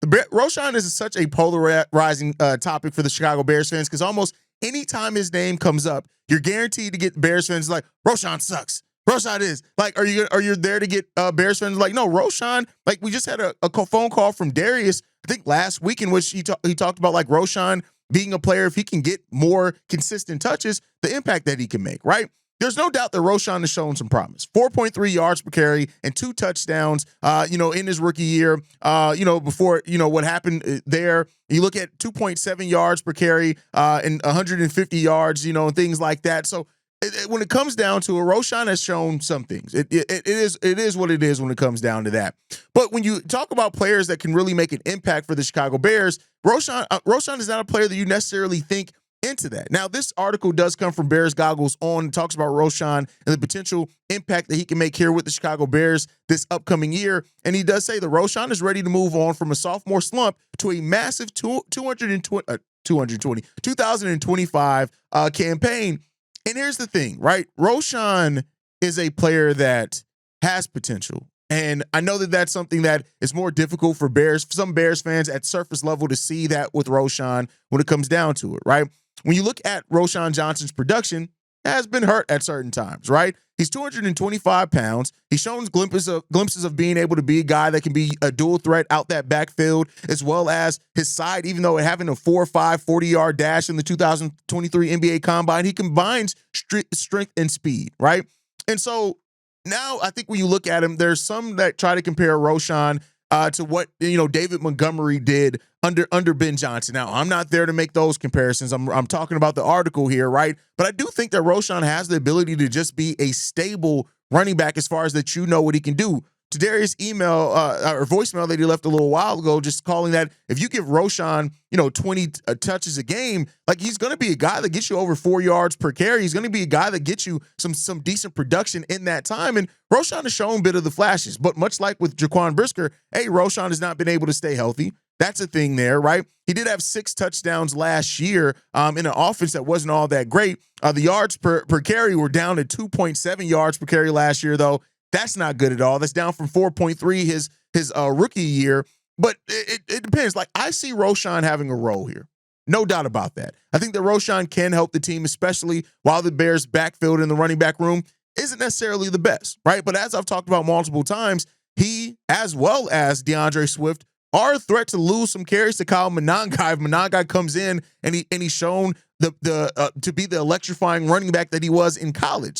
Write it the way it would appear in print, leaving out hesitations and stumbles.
Roschon is such a polarizing topic for the Chicago Bears fans because almost anytime his name comes up, you're guaranteed to get Bears fans like, Roschon sucks. Roschon is like, are you there to get Bears fans like, no, Roschon, like we just had a phone call from Darius, I think last week, in which he talked about like Roschon being a player, if he can get more consistent touches, the impact that he can make, right? There's no doubt that Roschon has shown some promise. 4.3 yards per carry and 2 touchdowns, in his rookie year, before, what happened there. You look at 2.7 yards per carry and 150 yards, and things like that. So when it comes down to it, Roschon has shown some things. It is what it is when it comes down to that. But when you talk about players that can really make an impact for the Chicago Bears, Roschon is not a player that you necessarily think into that. Now, this article does come from Bears Goggles On, talks about Roschon and the potential impact that he can make here with the Chicago Bears this upcoming year. And he does say that Roschon is ready to move on from a sophomore slump to a massive 2025 campaign. And here's the thing, right? Roschon is a player that has potential. And I know that that's something that is more difficult for some Bears fans at surface level to see that with Roschon when it comes down to it, right? When you look at Roschon Johnson's production, it has been hurt at certain times, right? He's 225 pounds. He's shown glimpses of being able to be a guy that can be a dual threat out that backfield, as well as his side, even though having a 4.5 40-yard dash in the 2023 NBA Combine, he combines strength and speed, right? And so now I think when you look at him, there's some that try to compare Roschon to what David Montgomery did under Ben Johnson. Now, I'm not there to make those comparisons. I'm talking about the article here, right? But I do think that Roschon has the ability to just be a stable running back as far as that what he can do. To Darius' email or voicemail that he left a little while ago, just calling that if you give Roschon 20 touches a game, like he's going to be a guy that gets you over 4 yards per carry. He's going to be a guy that gets you some decent production in that time. And Roschon has shown a bit of the flashes, but much like with Jaquan Brisker, Roschon has not been able to stay healthy. That's a thing there, right? He did have 6 touchdowns last year in an offense that wasn't all that great. The yards per carry were down to 2.7 yards per carry last year, though. That's not good at all. That's down from 4.3 his rookie year. But it depends. Like, I see Roschon having a role here. No doubt about that. I think that Roschon can help the team, especially while the Bears' backfield in the running back room isn't necessarily the best, right? But as I've talked about multiple times, he, as well as DeAndre Swift, are a threat to lose some carries to Kyle Monangai. If Monangai comes in and he's shown to be the electrifying running back that he was in college.